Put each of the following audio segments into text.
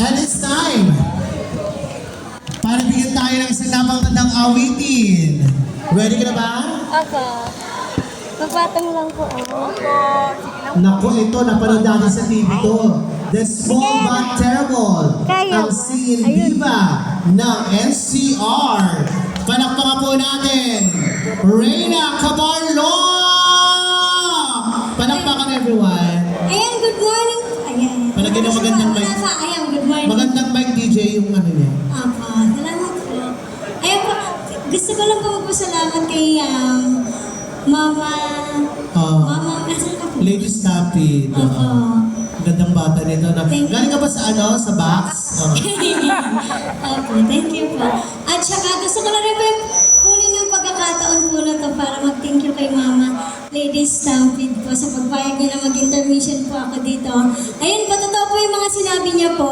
And it's time para bigyan tayo ng isang napakagandang awitin. Ready ka na ba? Ako. Papatong lang po ako. Naku, ito, napanood natin sa TV to. The Small But Terrible. Kaya Ang ba? singing Ayun. diva ng NCR. Palakpakan po natin, Reyna Cabarlo! Palakpakan everyone. Ayan, good morning. Ayan. Palagyan ng magandang mic. Ayan, good morning. Magandang mic DJ yung ano niya. Apa, salamat po. Ayan po, gusto ko lang po magpasalamat kay Mama. Mama, nasan ka po? Lady Stampede. Opo. Gandang bata nito. Thank you. Galing ka ba sa ano? Sa box? Opo, thank you po. At saka gusto ko na rin po kunin yung pagkakataon po na to para mag-thank you kay Mama Lady Stampede po sa pagpayag niya na mag-intermission po ako dito. Ayun po, totoo po yung mga sinabi niya po.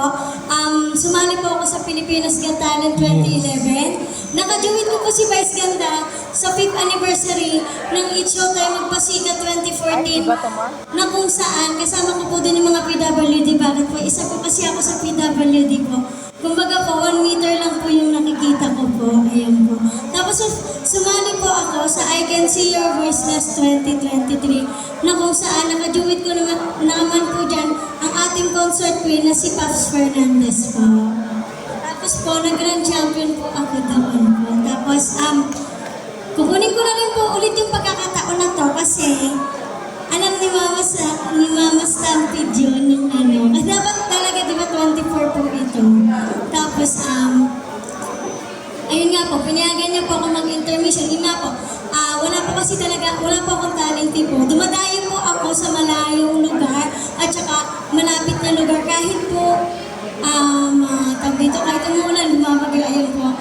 Sumali po ako sa Pilipinas Got Talent 2011. Nakajoin ko po si Vice Ganda sa 5th anniversary ng It's Showtime Magpasikat 2014 na kung saan kasama ko po din yung mga PWD. Bakit po? Isa po kasi ako sa PWD po. Kumbaga po, 1 meter lang po yung nakikita ko po. Ayan po. Tapos sumali po ako sa I Can See Your Voice Last 2023 na kung saan nakajuwit ko naman po dyan ang ating concert queen na si Paps Fernandez po. Tapos po, nag-grand champion po ako doon po. Tapos, kukunin ko na rin po ulit yung pagkakataon na to kasi alam ni Mama Stampede yun yung ano. Kasi dapat talaga, di ba, 24 po ito. Tapos, ayun nga po, pinayagan niya po ako mag-intermission. Yun nga po, wala po kasi talaga, wala po akong talent po. Dumadayo po ako sa malayong lugar at saka malapit na lugar. Kahit po, dito, kahit umuulan, bumabagay, ayun po.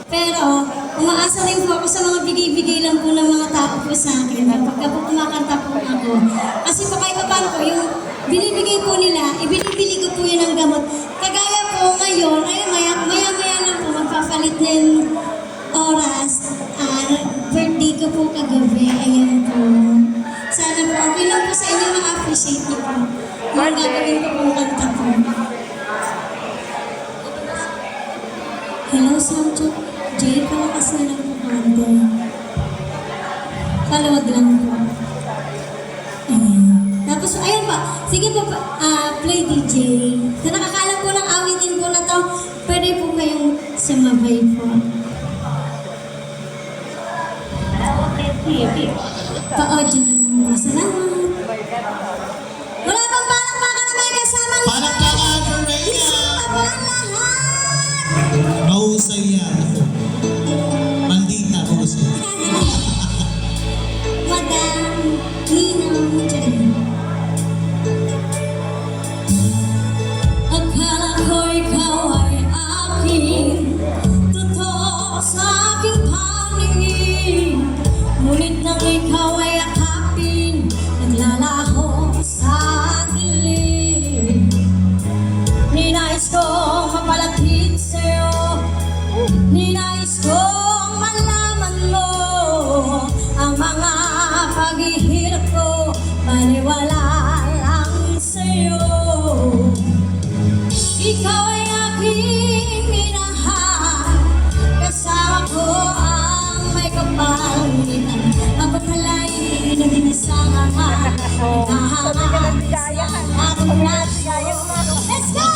Pero, umaasa rin po ako sa mga bigay-bigay lang po ng mga tao po sa akin. Pagka po kumakanta po ako. Kasi po kahit paano po, yung binibigay po nila, ibinibili ko po yun ng gamot. Kagaya po ngayon, ay maya-maya lang po, magpapalit na yung oras. Birthday ko po kagabi, ayan po. Sana po, okay lang po sa inyo, ma-appreciate niyo po. Yung gagawin ko pong kanta po. Hello, Sancho. Jay, palakas na lang po kanta. Paluwag lang po. Ayan. Tapos, ayun pa. Sige po, play DJ. Sa nakakaalam po ng awitin po na to, pwede po kayong sumabay po. Pa-audio na lang po. Salamat. Wala bang palakpakan na may kasamang Palakpakan for Reyna! Isang po ang lahat! Mahusay yan. Maldita, mahusay. Madam Ninang Jen. Akala ko ikaw ay aking totoo sa aking paningin. Ngunit nang ikaw ay akapin, naglalaho sa dilim. Ninais kong mapalapit sa'yo, ninais kong malaman mo ang mga paghihirap ko, maniwala lang sa'yo. Ikaw ay aking minahal, kasama ko ang may kapalangitan. Ang pagkalay na dinisang ang naghahangat sa aking radyo. Let's go!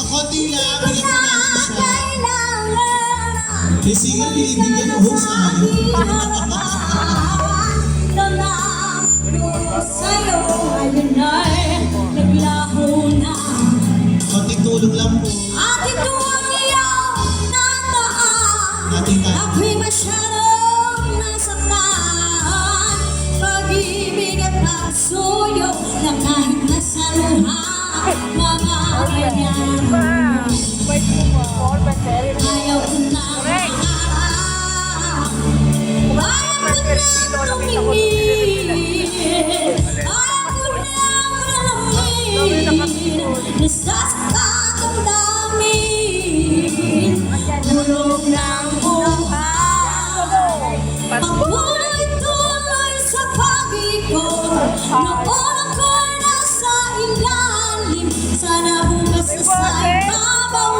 Konti lang, Di ko bigyan na mo natin siya. kailangan Isigan, binibigyan mo sa akin. sa'yo ngayon ay naglaho na. Konting tulog lang po. At ito ang iyong nataan. Natin tayo. Ako'y masyadong nasaktan. Pag-ibig at pagsuyo na kahit nasa luha, mga ganyan. Ayaw ko na maharap. Ayaw ko na tumingin. Ayaw ko na malalamin. Nasasaktan ang damin. Tulog ng buhay. Pagmuloy-tuloy sa pag-ikot. Noon ako'y nasa ilalim. Sana bukas na sa ibabaw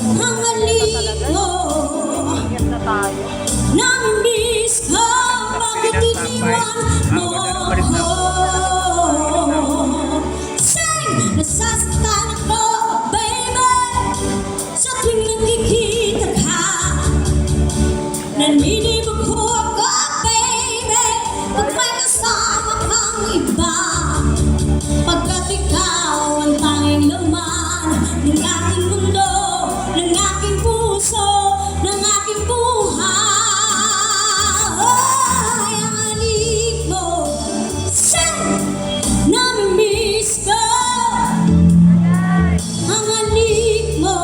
ang halik mo. Nami-miss ka, bakit iniwan mo ako? Say, nasasaktan ako, baby, sa tuwing nakikita ka. Naninibig ko ako, baby, pag may kasama kang iba. Pagkat ikaw ang tanging laman ng aking mundo, ng aking puso, ng aking buhay. Ang halik mo, say, nami-miss ko. Ang halik mo,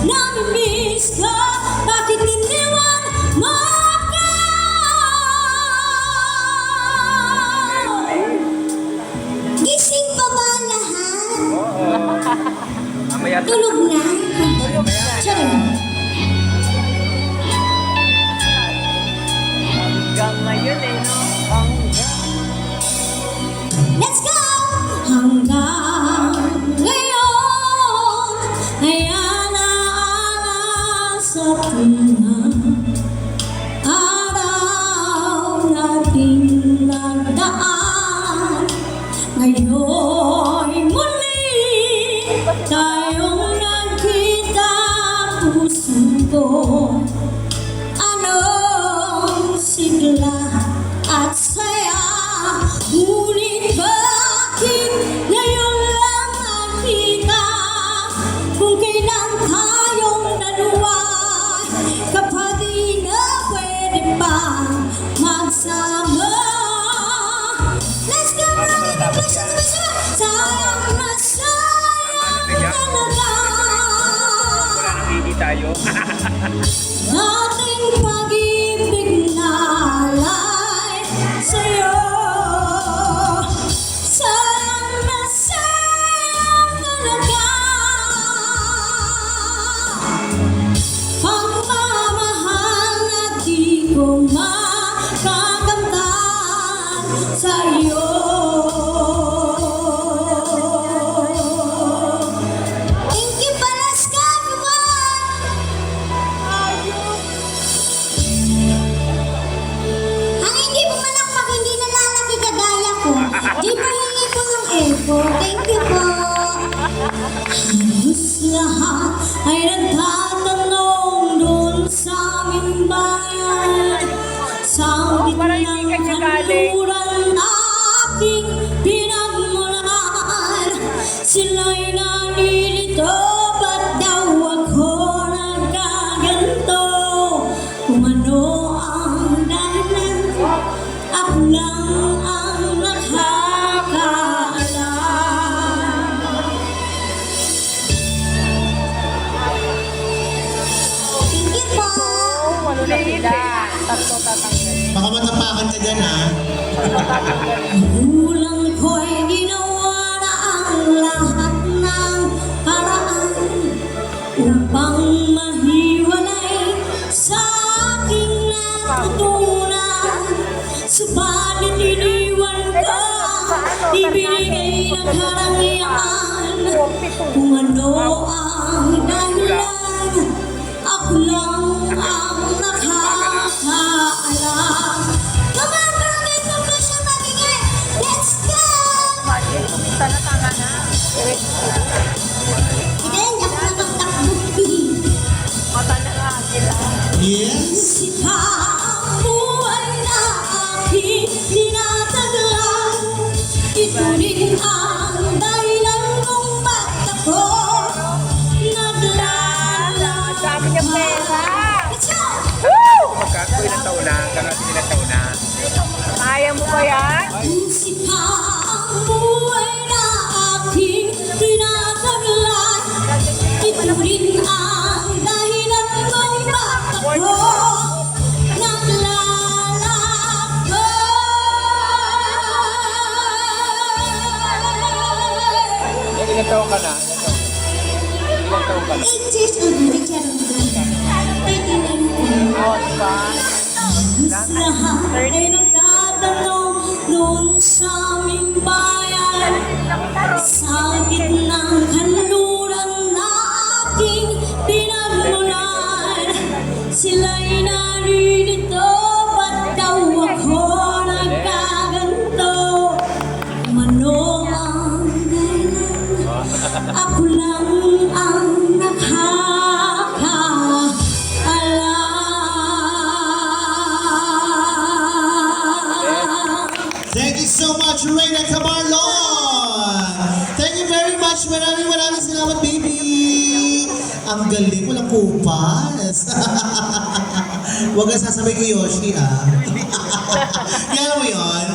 nami-miss ko. Bakit iniwan mo ako? Gising pa ba lahat? Mamaya Tulog na? Sorry. hanggang ngayon eh, no? Let's go! Hanggang ngayon ay alaala sa tunang araw nating nagdaan. Ngayon'y muli tayong nagkita, puso ko. Anong sigla at saya, ngunit bakit ngayon lang nakita? Kung kailan tayong dalawa, kapag di na pwede pa magsama. Let's go, rock it, push it, push it. Sayang na sayang talaga Wala nang hindi tayo. ating pag-ibig na alay sa'yo. Sayang na sayang talaga pagmamahal na di ko makakamtan sa'yo. Thank you, Palaska, everyone! Ang hindi pumalakpak, hindi nalalaki kagaya ko. Di ba hingi ko ng ego? Thank you po. Halos lahat ay nagtatanong doon sa aming bayan. Sa parang hindi gitnang ka galing. kanluran na aking pinagmulan, sila'y nalilito, ba't daw ako nagkaganto? Kung ano ang dahilan, ako lang ang nakakaalam. Thank you po. Ano na sila? Tatlo tatanggal. Baka matapakan ka dyan, ha? Magulang ko'y ginawa na ang lahat ng paraan upang mahiwalay sa aking natutunan. Subalit iniwan ka, ibinigay ng karangyaan. Kung ano ang dahilan, ako lang ang nakakaalam. Come on, barangay conclusion, magiging. Let's go! Sana tama na. Again, ako nakaktakbo. Mata na nga sila. Yes? Sika ang buhay na aking tinataglan. Ito rin ang dahilan kung ba't ako naglalakad. Sabi niya pera. Let's go! Magkako ilang taon na, karating ilang taon na. Kaya mo ba yan? Sika ang buhay na aking tinataglan. Ito rin ang dahilan kung ba't ako naglalakad. Ilang taon ka na? Ilang taon ka na? 8 years old, bigyan ng 39. Oh, diba? Mas lahat ay nagtatanong doon sa aming bayan. Sa gitnang kanluran na Thank you so much, Reyna Camarlon! Thank you very much. Maraming salamat, baby! Ang galing, walang kupas. Huwag kang sasabay kay Yoshi, ah. Kaya mo yun?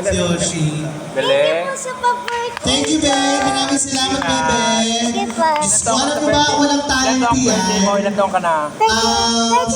Si Yoshi. Galing. Sa pa-birthday. Thank you, babe. Maraming salamat, baby. Sige po. Diyos ko, alam mo ba, walang talent Ilan taong birthday mo? yan. Ilan taong ka na? Ah,